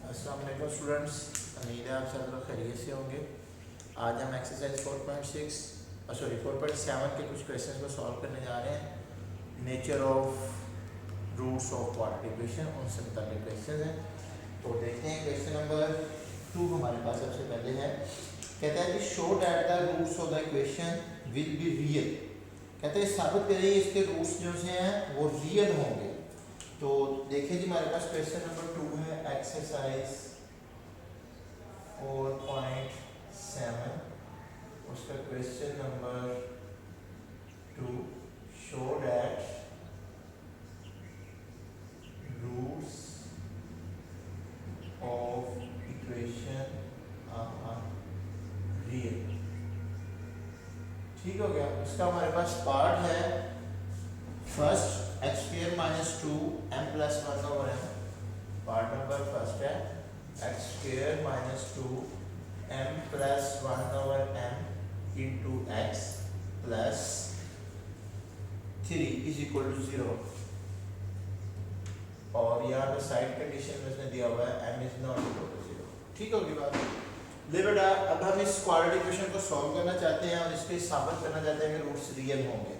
अस्सलाम वालेकुम स्टूडेंट्स, उम्मीद है आप सब लोग खैरियत से होंगे। आज हम एक्सरसाइज 4.7 के कुछ क्वेश्चंस को सॉल्व करने जा रहे हैं। Nature of roots of quadratic equation, उनसे मुताबिक क्वेश्चन हैं। तो देखते हैं क्वेश्चन नंबर 2 हमारे पास सबसे पहले है। कहता है कि show that the roots of the equation will be real. कहते हैं साबित करिए इसके रूट्स जो से हैं वो रियल होंगे। तो देखिए जी, हमारे पास क्वेश्चन नंबर 2 है एक्सरसाइज 4.7। उसका question number 2, show that roots of equation are real. ठीक हो गया। उसका हमारे पास पार्ट है first x square minus 2m plus 1/m। Part number first है x square minus 2m plus 1/m into x plus 3 is equal to 0। और यहाँ पे साइड कंडीशन में उसने दिया हुआ है m is not equal to 0। ठीक होगी बात। ले बेटा, अब हम इस क्वाड्रेटिक इक्वेशन को सॉल्व करना चाहते हैं और इसके साबित करना चाहते हैं कि रूट्स रियल होंगे।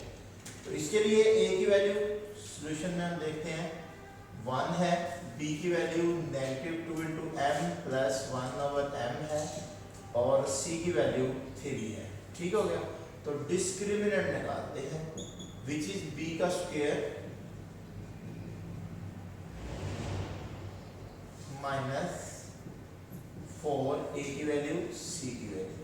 तो इसके लिए a की वैल्यू सॉल्यूशन में हम देखते हैं 1 है, b की value -2 into m plus 1/m है और c की वैल्यू 3 है। ठीक हो गया। तो डिस्क्रिमिनेंट निकालते हैं विच इज b का स्क्वायर माइनस 4 a की वैल्यू c की वैल्यू।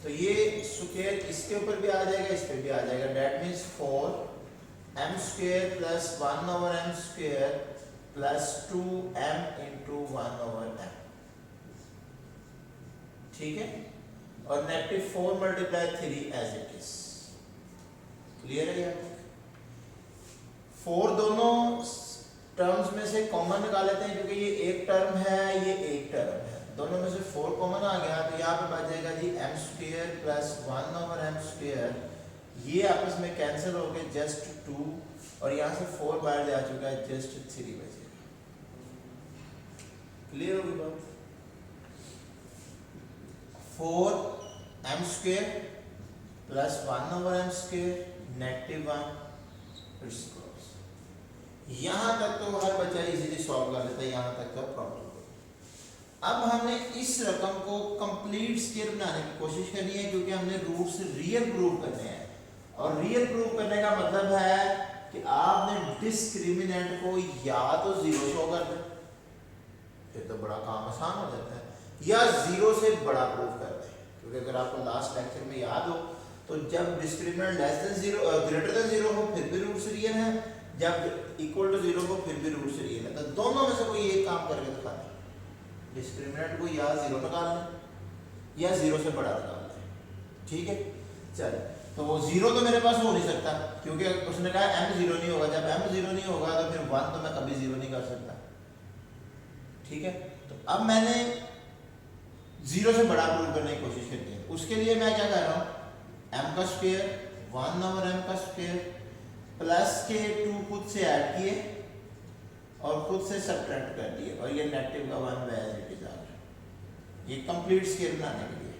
तो ये स्क्वायर इसके ऊपर भी आ जाएगा, इस पे भी आ जाएगा। That means 4m square plus 1/m square plus 2m into 1/m। ठीक है। और -4 multiply 3 as it is. Clear है ये? 4 दोनों टर्म्स में से कॉमन निकाल लेते हैं क्योंकि ये एक टर्म है, ये एक टर्म है। दोनों में से 4 कॉमन आ गया तो यहाँ पे बच जाएगा जी m square plus 1/m square. ये आपस में कैंसिल हो गए, जस्ट 2, और यहाँ से 4 बाहर जा चुका है, जस्ट 3 बचेगा। क्लियर होगी बात? 4m square plus 1/m square -1 it's close. यहाँ तक तो हर बच्चा इजीली सॉल्व कर लेता है, यहाँ तक का प्रॉब्लम। अब हमने इस रकम को कंप्लीट स्क्वायर बनाने की कोशिश करनी है क्योंकि हमने रूट्स रियल प्रूव करने हैं। और रियल प्रूव करने का मतलब है कि आपने डिस्क्रिमिनेंट को या तो 0 शो कर दे, फिर तो बड़ा काम आसान हो जाता है, या 0 से बड़ा प्रूव कर दे। क्योंकि अगर आपको लास्ट लेक्चर में याद हो तो जब discriminant less than 0 greater than 0 हो फिर भी रूट्स रियल है, जब इक्वल टू 0 हो फिर भी रूट्स रियल है। तो दोनों में से कोई एक काम करके दिखा दे। डिस्क्रिमिनेंट को या 0 निकाल लें या 0 से बड़ा निकाल लें। ठीक है, चलिए। तो वो 0 तो मेरे पास हो नहीं सकता क्योंकि उसने कहा m 0 नहीं होगा। जब m 0 नहीं होगा तो फिर 1 तो मैं कभी 0 नहीं कर सकता। ठीक है। तो अब मैंने 0 से बड़ा प्रूव करने की कोशिश करनी है। उसके लिए मैं क्या कर रहा हूँ, m का स्क्वायर 1/m का स्क्वायर प्लस के 2 खुद से ऐड किए और खुद से सब्ट्रैक्ट कर दिए, और ये नेगेटिव का 1 एज इट इज आ गया। ये कंप्लीट स्क्वायर बनाने के लिए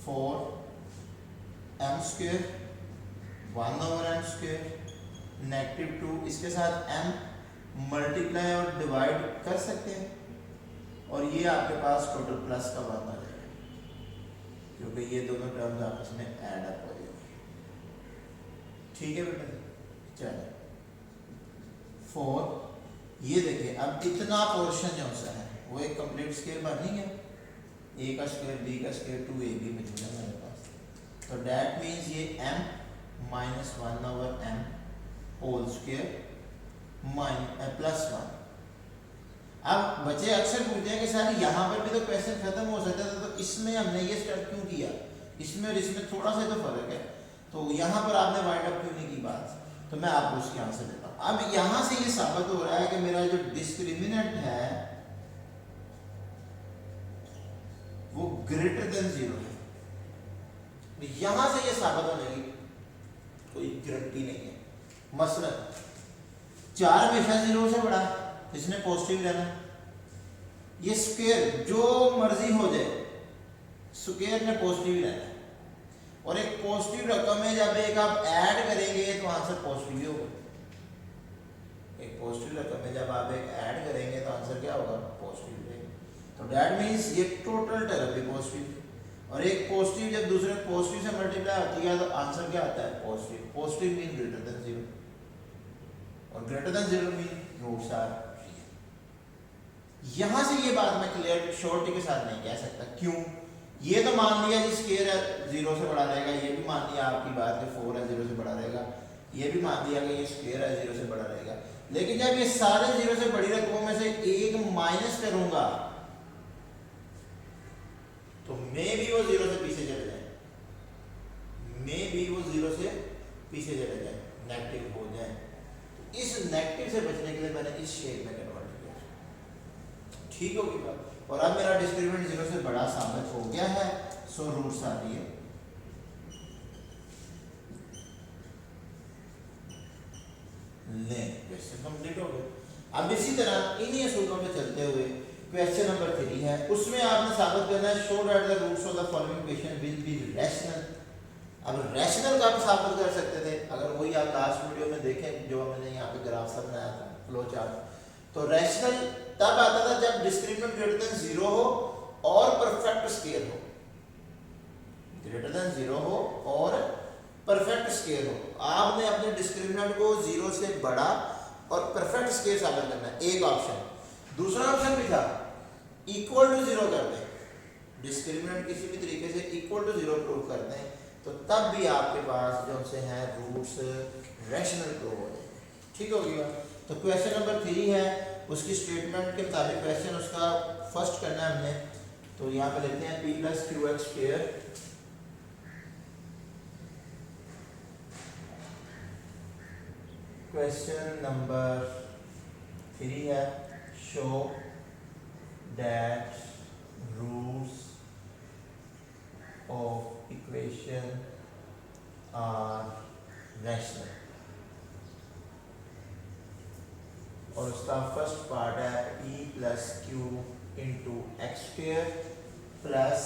4m स्क्वायर 1/m स्क्वायर -2, इसके साथ m मल्टीप्लाई और डिवाइड कर सकते हैं, और ये आपके पास टोटल प्लस का 1 आ जाएगा क्योंकि ये दोनों टर्म्स आपस में ऐड अप हो जाएंगे। ठीक है बेटा, चलिए 4। ये देखिए, अब इतना पोर्शन जो सा है वो एक कंप्लीट स्क्वायर बन नहीं है। a का स्क्वायर b का स्क्वायर 2ab बचेगा मेरे पास। तो दैट मींस ये m minus 1/m whole square plus 1। अब बच्चे अक्सर पूछते हैं कि सर यहाँ पर भी तो क्वेश्चन खत्म हो सकता था, तो इसमें हमने ये स्टार्ट क्यों किया? इसमें और इसमें थोड़ा सा तो फर्क है, तो यहाँ पर आपने वाइंड अप क्यों नहीं की बात? तो मैं आपको उसकी आंसर देता हूँ। अब यहाँ से ये साबित हो रहा है कि मेरा जो डिस्क्रिमिनेंट है वो ग्रेटर देन 0 है। यहां से ये साबित होने की कोई गारंटी नहीं है। मसलन 4 हमेशा 0 से बड़ा, इसने पॉजिटिव रहना, ये स्क्वायर जो मर्जी हो जाए, स्क्वायर ने पॉजिटिव ही रहना है, और एक पॉजिटिव रकम है जब एक आप ऐड करेंगे तो आंसर पॉजिटिव ही होगा। एक पॉजिटिव रकम है जब आप एक ऐड करेंगे तो आंसर क्या होगा? पॉजिटिव रहेगा। तो दैट मींस ये टोटल टर्म भी पॉजिटिव, और एक पॉजिटिव जब दूसरे पॉजिटिव से मल्टीप्लाई होती है तो आंसर क्या आता है? Positive. Positive mean greater than 0, और greater than 0 mean roots are real. यहां से ये बात मैं क्लियर श्योरिटी के साथ नहीं कह सकता, क्यों? ये तो मान लिया जी स्क्वायर है 0 से बड़ा रहेगा, ये भी मान लिया आपकी बात है 4 है 0 से बड़ा रहेगा, ये भी मान लिया कि ये स्क्वायर है 0 से बड़ा रहेगा। लेकिन जब ये सारे 0 से बड़ी रकमों में से एक माइनस करूंगा तो मे भी वो 0 से पीछे चले जाए, मे भी वो 0 से पीछे चले जाए, नेगेटिव हो जाए। तो इस नेगेटिव से बचने के लिए मैंने इस शेप में कन्वर्ट किया। ठीक होगी बात? और अब मेरा डिस्क्रिमिनेंट 0 से बड़ा साबित हो गया है, सो रूट्स आ रही है। ले क्वेश्चन कंप्लीट हो गया। अब इसी तरह इन्हीं असूलों पे चलते हुए क्वेश्चन नंबर 3 है, उसमें आपने साबित करना है show that the roots of the following equation will be rational. अब रैशनल का आप साबित कर सकते थे, अगर वही आप लास्ट वीडियो में देखें जो मैंने यहाँ पे ग्राफ सा बनाया था, फ्लो चार्ट। तो रैशनल तब आता था जब डिस्क्रिमिनेंट ग्रेटर देन 0 हो और परफेक्ट स्क्वायर हो, ग्रेटर देन 0 हो और परफेक्ट स्क्वायर हो। आपने अपने डिस्क्रिमिनेंट को 0 से बड़ा और परफेक्ट स्क्वायर साबित करना है, एक ऑप्शन। दूसरा ऑप्शन भी था इक्वल टू 0 कर दें, डिस्क्रिमिनेंट किसी भी तरीके से इक्वल टू 0 प्रूव करते हैं, तो तब भी आपके पास जो से हैं रूट्स रैशनल प्रूव हो जाएंगे। ठीक हो गया? तो क्वेश्चन नंबर 3 है, उसकी स्टेटमेंट के मुताबिक क्वेश्चन उसका फर्स्ट करना है हमने। तो यहाँ पे लिखते हैं p + qx²। क्वेश्चन नंबर 3 है, show that roots of equation are rational, और उसका फर्स्ट पार्ट है p + q × x² plus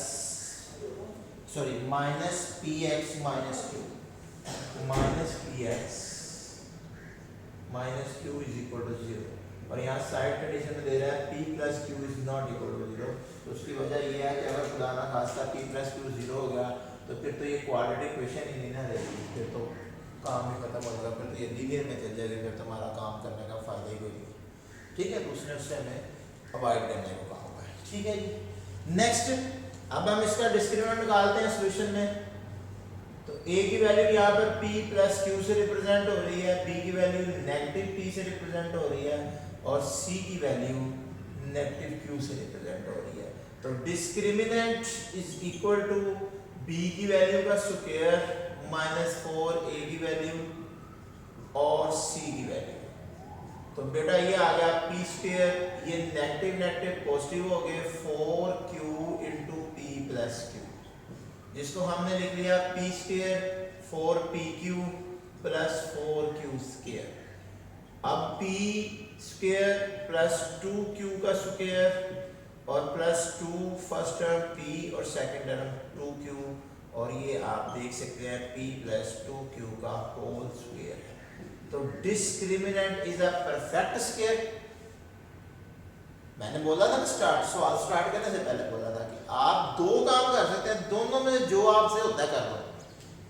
sorry minus px - q minus px - q = 0, और यहाँ साइड कंडीशन में दे रहा है p + q ≠ 0। तो उसकी वजह ये है कि अगर खुदा ना खास्ता p + q 0 हो गया तो फिर तो ये क्वाड्रेटिक इक्वेशन ही नहीं ना रहेगी, फिर तो काम ही खत्म हो जाएगा, फिर तो ये लीनियर में चल जाएगी, फिर तुम्हारा काम करने का फायदा ही कोई नहीं। ठीक है? दूसरे उससे हमें अवॉइड करने को कहा हुआ है। ठीक है जी। नेक्स्ट अब हम इसका डिस्क्रिमिनेंट निकालते हैं सॉल्यूशन में। तो a की वैल्यू यहाँ पर p + q से रिप्रेजेंट हो रही है, b की वैल्यू -p से रिप्रेजेंट हो रही है, और c की वैल्यू -q से रिप्रेजेंट हो रही है। तो discriminant is equal to b की वैल्यू का स्क्वायर -4 a की वैल्यू और c की वैल्यू। तो बेटा ये आ गया p², ये नेगेटिव पॉजिटिव हो गए 4q × p + q, जिसको हमने लिख लिया p² 4pq + 4q²। अब p² + 2q का स्क्वायर और +2 फर्स्ट टर्म p और सेकंड टर्म 2q, और ये आप देख सकते हैं p + 2q का होल स्क्वायर है। तो discriminant is a perfect square. मैंने बोला था ना सवाल स्टार्ट करने से पहले बोला था कि आप दो काम कर सकते हैं, दोनों में जो आपसे होता है कर दो।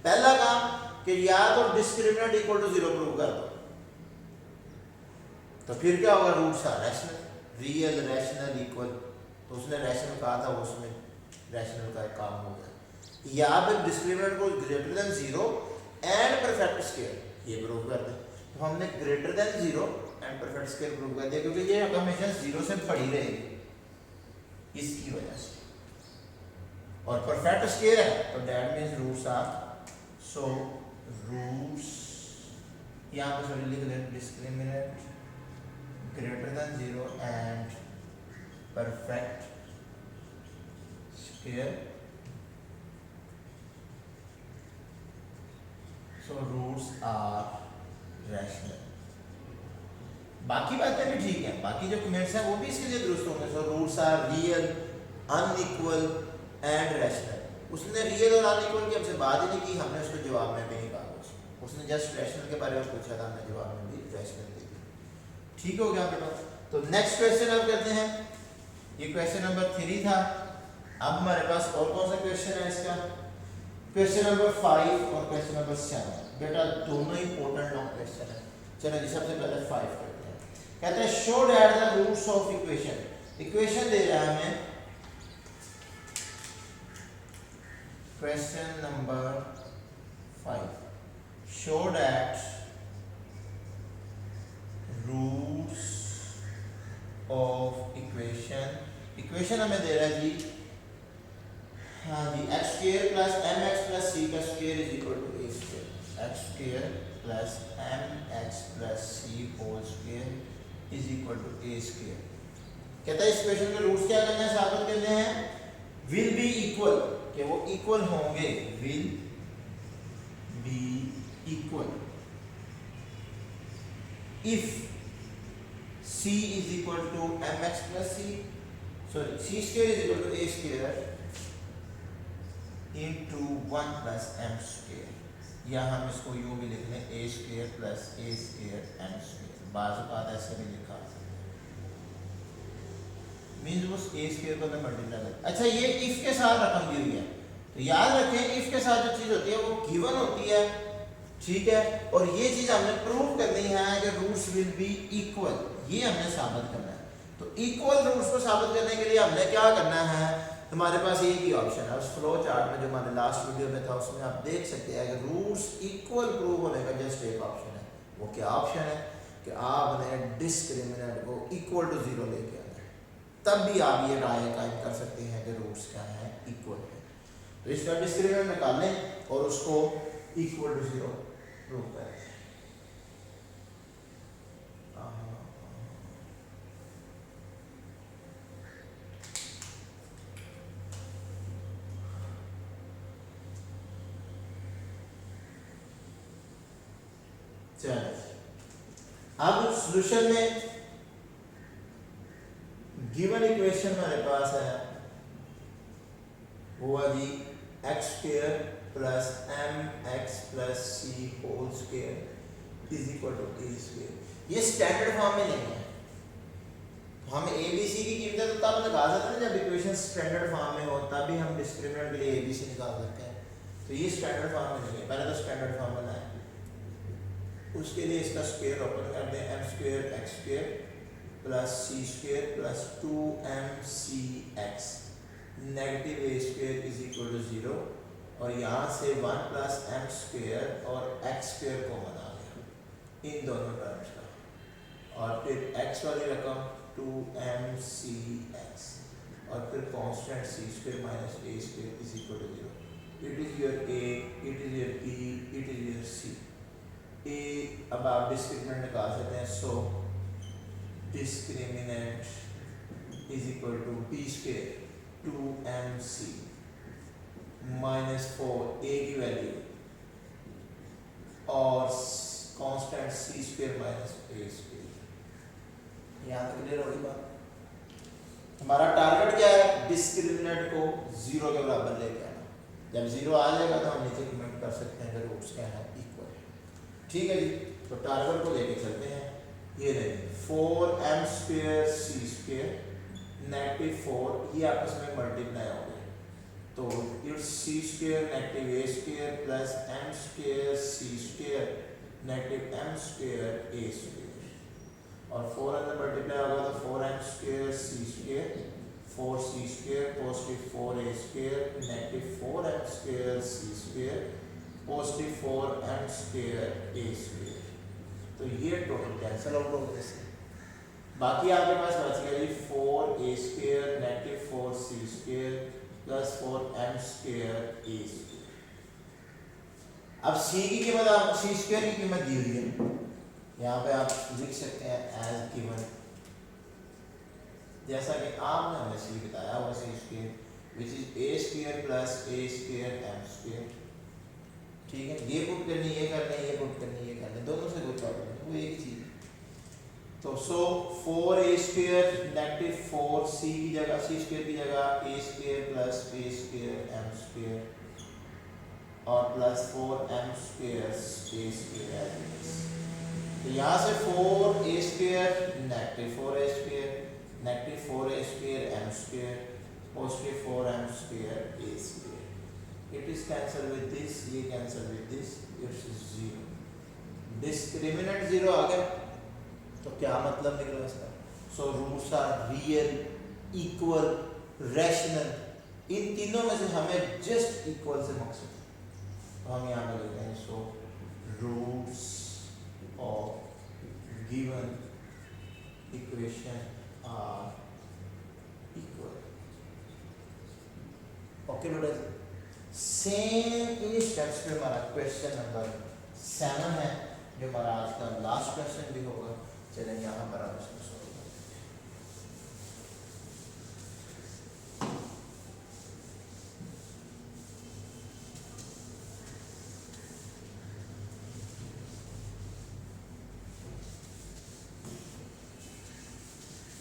पहला काम कि या तो डिस्क्रिमिनेंट = 0 प्रूव कर दो, तो फिर क्या होगा? Roots are rational, real rational equal. तो उसने रैशनल कहा था, उसमें रैशनल का काम हो गया। या फिर डिस्क्रिमिनेंट को greater than 0 and perfect square, ये प्रूव कर दे। तो हमने greater than 0 and perfect square prove कर दिया, क्योंकि ये हमेशा 0 से बड़ी रहेगी इसकी वजह से, और परफेक्ट स्क्वायर है तो that means roots are, so roots यहाँ पे सॉरी लिख लें discriminant greater than 0 and perfect square, so roots are rational। बाकी बातें भी ठीक है, बाकी जो कमेंट्स हैं वो भी इसके लिए दुरुस्त होंगे। So roots are real, unequal and rational. उसने रियल और अनइक्वल की हमसे बात ही नहीं की, हमने उसको जवाब में भी नहीं कहा कुछ, उसने जस्ट रैशनल के बारे में पूछा था, हमने जवाब में भी रैशनल दे दिया। ठीक हो गया बेटा। तो नेक्स्ट क्वेश्चन अब करते हैं, ये क्वेश्चन नंबर 3 था। अब हमारे पास और कौन सा क्वेश्चन है इसका, क्वेश्चन नंबर 5 और क्वेश्चन नंबर 7। बेटा दोनों इंपॉर्टेंट लॉन्ग क्वेश्चन है। चलो जी सबसे पहले 5 करते हैं। कहते हैं show that the roots of equation, equation दे रहा है हमें, question number 5, show that roots of equation, equation हमें दे रहा है जी, हाँ जी, x square plus m x plus c का square is equal to A square, x square plus m x plus c whole square is equal to A square. कहता है इस इक्वेशन के रूट्स क्या करने हैं, साबित करने हैं, विल बी इक्वल, कि वो इक्वल होंगे, will be equal if C is equal to M x plus C, sorry C square is equal to A square into 1 plus m square, या हम इसको यूं भी लिख लें a square plus a square m square, बाज़ बात ऐसे भी लिखा मीन्स उस a square को मैं मल्टीप्लाई कर। अच्छा ये if के साथ रकम दी हुई है, तो याद रखें if के साथ जो चीज़ होती है वो गिवन होती है, ठीक है, और ये चीज़ हमने प्रूव करनी है कि रूट्स विल बी इक्वल, ये हमने साबित करना है। तो इक्वल रूट्स को साबित करने के लिए हमने क्या करना है, हमारे पास एक ही ऑप्शन है, उस फ्लो चार्ट में जो हमारे लास्ट वीडियो में था उसमें आप देख सकते हैं कि रूट्स इक्वल प्रूव होने का जस्ट एक ऑप्शन है। वो क्या ऑप्शन है कि आपने डिस्क्रिमिनेंट को इक्वल टू 0 लेके आना है, तब भी आप ये राय कायम कर सकते हैं कि रूट्स क्या है, इक्वल है। तो इसका डिस्क्रिमिनेंट निकालें और उसको इक्वल टू 0 प्रूव करें। अब सॉल्यूशन में गिवन इक्वेशन हमारे पास है वो है जी x square plus m x plus c whole square is equal to A square. ये स्टैंडर्ड फॉर्म में नहीं है, हम ए बी सी की कीमतें तो तब निकाल सकते हैं जब इक्वेशन स्टैंडर्ड फॉर्म में हो, तब भी हम डिस्क्रिमिनेंट के लिए ए बी सी निकाल सकते हैं। तो ये स्टैंडर्ड फॉर्म में नहीं है, पहले तो स्टैंडर्ड फॉर्म बनाए, उसके लिए इसका स्क्वायर ओपन कर दें, M square x square plus C square plus 2mcx negative A square is equal to 0, और यहाँ से 1 प्लस एम स्क्वायर और एक्स स्क्वायर कॉमन आ गया इन दोनों टर्म्स का, और फिर x वाली रकम 2mcx और फिर constant c square minus a square is equal to 0। It is your a, it is your b, it is your c। ए अब आप डिस्क्रिमिनेंट निकाल सकते हैं, so discriminant is equal to b square 2mc minus 4 a की value और constant c square minus a square. यहाँ तक क्लियर होगी बात। हमारा टारगेट क्या है, डिस्क्रिमिनेंट को 0 के बराबर लेके आना। जब 0 आ जाएगा तो हम नीचे कमेंट कर सकते हैं कि रूट्स क्या है, इक्वल है। ठीक है जी, तो टारगेट को लेके चलते हैं। ये रहे 4m square c square negative 4, ये आपस में मल्टीप्लाई हो गए, तो it's c square negative A square plus m square c square negative m square a square, और 4 अंदर मल्टीप्लाई होगा तो 4m square c square 4c square positive 4a square negative 4m square c square positive 4m square a square. तो ये total cancel out हो गए इससे, बाकी आपके पास बच गया जी 4a square negative 4c square plus 4m square a square. अब c की कीमत, आप c स्क्वायर की कीमत दी हुई है, यहाँ पे आप लिख सकते हैं एज गिवन, जैसा कि आपने हमें c बताया वो c square which is a square plus a square m square. ठीक है, ये पुट करनी, ये करना, ये पुट करनी, ये करना, दोनों से कोई प्रॉब्लम नहीं, वो एक ही चीज। तो सो 4a² नेगेटिव 4 c की जगह c² की जगह a² प्लस a² m² और प्लस 4m² a²। तो यहाँ से 4a² negative 4a² negative 4a² m² positive 4m² a²। It is cancel with this, ये cancel with this, it's 0। Discriminant 0 आ गया। तो क्या मतलब निकला इसका? So roots are real, equal, rational. इन तीनों में से हमें जस्ट इक्वल से मकसद है। तो हम यहाँ पे लिखते हैं so roots of given equation are equal. Okay बेटा, सेम इस स्टेप्स पे हमारा क्वेश्चन नंबर 7 है, जो हमारा आज का लास्ट क्वेश्चन भी होगा। चलें यहाँ पर आप इसको सॉल्व करते हैं।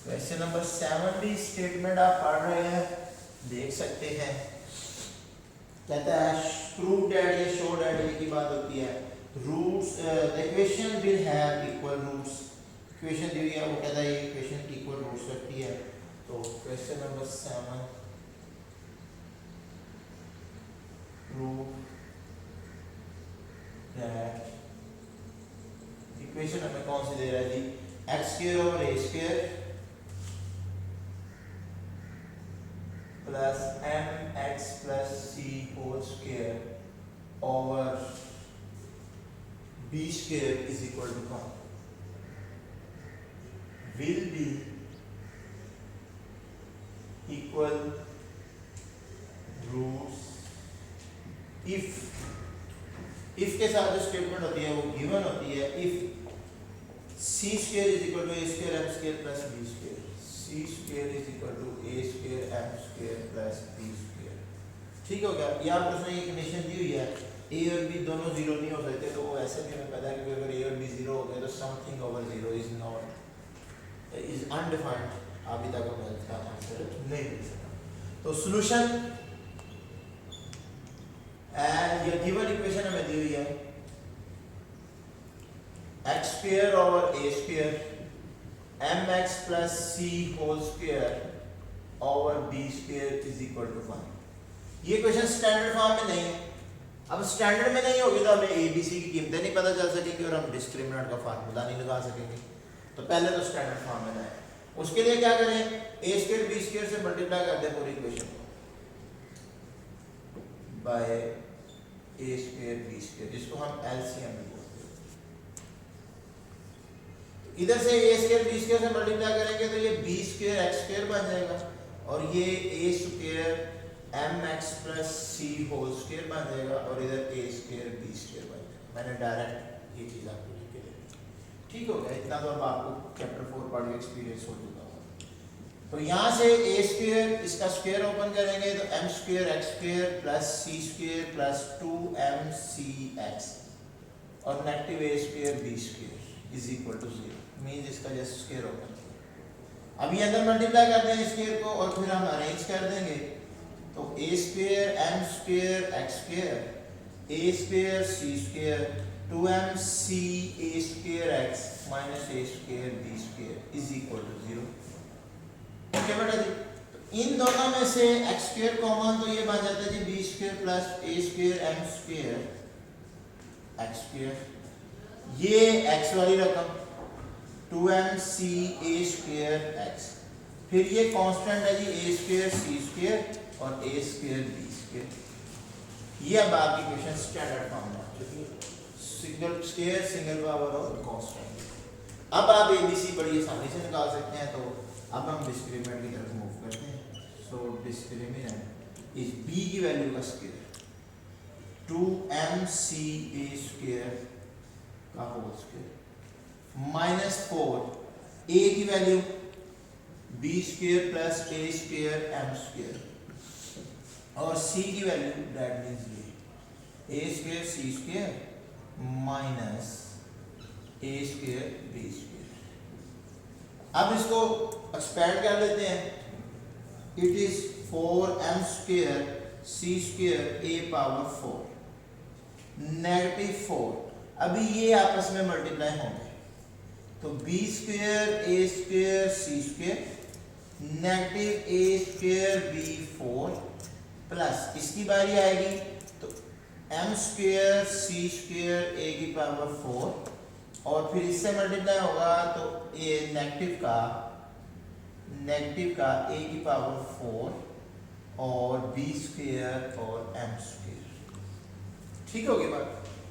क्वेश्चन नंबर 7 भी स्टेटमेंट आप पढ़ रहे हैं, देख सकते हैं। कहता है प्रूव दैट या शो दैट, ये की बात होती है। Roots the equation will have equal roots. Equation दी हुई है, वो कहता है ये इक्वेशन इक्वल रूट्स रखती है। तो question number 7 prove that equation हमें कौन सी दे रहा है जी? x² over a² plus mx plus c whole square over b² is equal to कौन? Will be equal roots if के साथ जो स्टेटमेंट होती है वो गिवन होती है। If c² is equal to a² m² plus b², c² is equal to a² m² plus b²। ठीक हो गया। यहाँ पर उसने एक कंडीशन दी हुई है, a और b दोनों जीरो नहीं हो सकते, तो वो ऐसे भी हमें पता है कि अगर a और b जीरो हो गए तो something over zero is not is undefined. अभी तक हमें इसका आंसर नहीं मिल सका। तो सॉल्यूशन ये गिवन इक्वेशन हमें दी हुई है x² over a² mx plus c whole square over b² is equal to 1। ये क्वेश्चन स्टैंडर्ड फॉर्म में नहीं है। अब स्टैंडर्ड में नहीं होगी तो हमें a b c की कीमतें नहीं पता चल सकेंगी और हम डिस्क्रिमिनेंट का फार्मूला नहीं लगा सकेंगे। तो पहले तो स्टैंडर्ड फॉर्म में लाए। उसके लिए क्या करें? a² b² से मल्टीप्लाई कर दें पूरी इक्वेशन को बाय a² b², जिसको हम एलसीएम में बोलते हैं। इधर से a² b² से मल्टीप्लाई करेंगे तो ये b² x² बन जाएगा और ये a² mx plus c whole square बन जाएगा और इधर a² b² बन जाएगा। मैंने डायरेक्ट ये चीज आपको लिख के दे दी। ठीक हो गया। इतना तो अब आपको चैप्टर 4 पढ़ के एक्सपीरियंस हो चुका होगा। तो यहाँ से a² इसका स्क्वायर ओपन करेंगे तो m² x² plus c² plus 2mcx और negative a² b² is equal to 0। Means इसका जस्ट स्क्वायर ओपन किया। अभी अंदर मल्टीप्लाई करते हैं स्क्वायर को और फिर हम अरेंज कर देंगे। तो a² m² x² a² c² 2mc a² x minus a² b² is equal to 0। Okay बेटा जी। तो इन दोनों में से x² कॉमन तो ये बन जाता है जी b² plus a² m² x²। ये x वाली रकम 2mc a² x, फिर ये कांस्टेंट है जी a² c² और a² b²। ये अब आपकी क्वेश्चन स्टैंडर्ड फॉर्म में आ चुकी है, सिंगल स्क्वायर सिंगल पावर और कांस्टेंट। अब आप abc बड़ी आसानी से निकाल सकते हैं। तो अब हम डिस्क्रिमिनेंट की तरफ मूव करते हैं। सो डिस्क्रिमिनेंट इज b की वैल्यू का स्क्वायर 2mc a² का होल स्क्वायर माइनस 4 a की value b² plus a² m² और c की वैल्यू दैट मींस ये a² c² minus a² b²। अब इसको एक्सपेंड कर लेते हैं, it is 4m square c square a power 4 negative 4। अभी ये आपस में मल्टीप्लाई होंगे, तो b square a square c square negative a square b 4 plus इसकी बारी आएगी तो m square c square a की पावर 4 और फिर इससे मल्टीप्लाई होगा तो ये नेगेटिव का a की पावर 4 और b स्क्वायर और m स्क्वायर। ठीक होगी बात।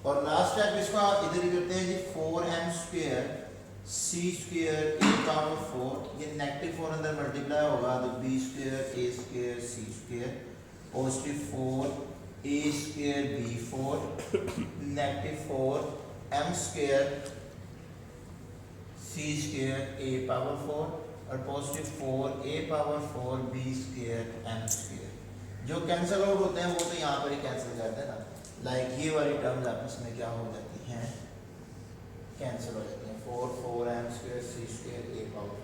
और लास्ट स्टेप इसका इधर ही करते हैं जी, 4m square c square a power 4, ये नेगेटिव 4 अंदर मल्टीप्लाई होगा तो b square a square c square positive 4 a square b 4 negative 4 m square c square a power 4 और positive 4 a power 4 b square m square. जो cancel out होते हैं वो तो यहाँ पर ही कैंसिल करते हैं ना, लाइक ये वाली टर्म्स आपस में क्या हो जाती हैं, कैंसिल हो जाती हैं। 4m square c square a power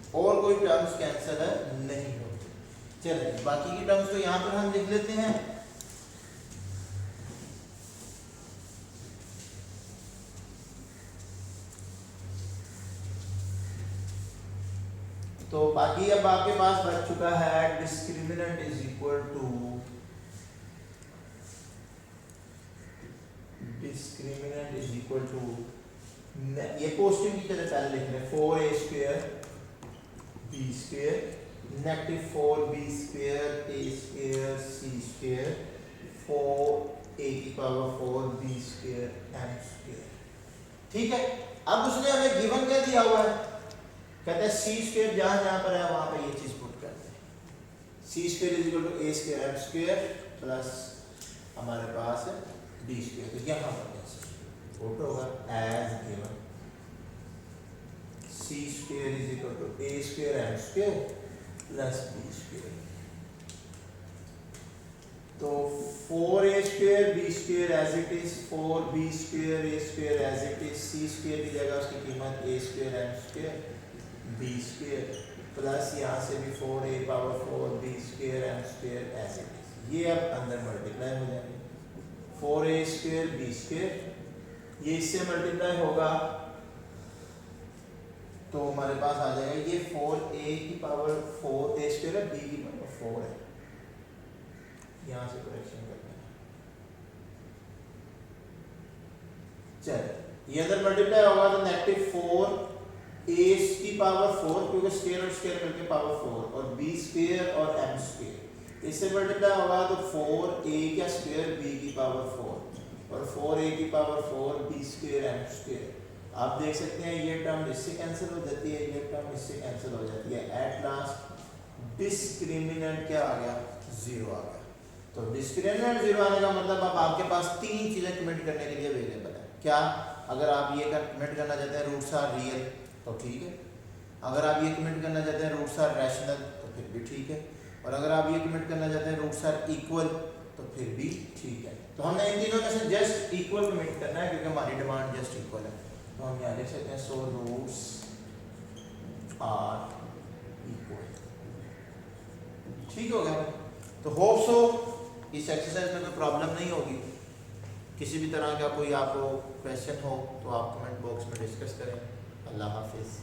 4 और कोई टर्म्स कैंसिल नहीं होती। चलिए बाकी की टर्म्स तो यहाँ पर हम लिख लेते हैं। तो बाकी अब आपके पास बच चुका है डिस्क्रिमिनेंट इज इक्वल टू ये पॉजिटिव की तरह पहले लिख लें 4a square b square negative 4b square a square c square 4a की power 4 b square m square. ठीक है, अब उसने हमें गिवन क्या दिया हुआ है, कहते हैं c स्क्वायर जहां जहां पर है वहां पे ये चीज पुट करते हैं, c square is equal to a square m square plus हमारे पास है b स्क्वायर, तो यहां पर कैसे पुट होगा as given c square is equal to a square m square plus b square. तो 4a square b square as it is 4b square a square as it is, c square की जगह उसकी कीमत a square m square b square plus यहाँ से भी 4a power 4 b square m square as it is. ये अब अंदर मल्टीप्लाई हो जाएंगे 4a स्क्वायर b स्क्वायर, ये इससे मल्टीप्लाई होगा तो हमारे पास आ जाएगा ये 4a की पावर 4 a स्क्वायर है, b की पावर 4 है, यहाँ से करेक्शन करते हैं। चलिए ये अंदर मल्टीप्लाई होगा तो नेगेटिव 4 a की पावर 4 क्योंकि स्क्वायर और स्क्वायर मिलके पावर 4 और b स्क्वायर और m स्क्वायर, इससे मल्टीप्लाई होगा तो 4a का स्क्वायर b की पावर 4 और 4a की power 4 b square m square. आप देख सकते हैं ये टर्म इससे कैंसिल हो जाती है, ये टर्म इससे कैंसिल हो जाती है। एट लास्ट डिस्क्रिमिनेंट क्या आ गया, 0 आ गया। तो डिस्क्रिमिनेंट 0 आने का मतलब अब आपके पास तीन चीजें कमेंट करने के लिए अवेलेबल है। क्या, अगर आप ये कमेंट करना चाहते हैं रूट्स आर रियल तो ठीक है, अगर आप ये कमेंट करना चाहते हैं रूट्स आर रैशनल तो फिर भी ठीक है, और अगर आप ये कमेंट करना चाहते हैं रूट्स आर इक्वल तो फिर भी ठीक है। तो हमने इन तीनों में से जस्ट इक्वल कमेंट करना है क्योंकि हमारी डिमांड जस्ट इक्वल है। तो हम यहाँ लिख सकते हैं सो रूट्स आर इक्वल। ठीक हो गया। तो होप सो इस एक्सरसाइज में कोई प्रॉब्लम नहीं होगी। किसी भी तरह का कोई आपको क्वेश्चन हो तो आप कमेंट बॉक्स में डिस्कस करें। अल्लाह हाफिज़।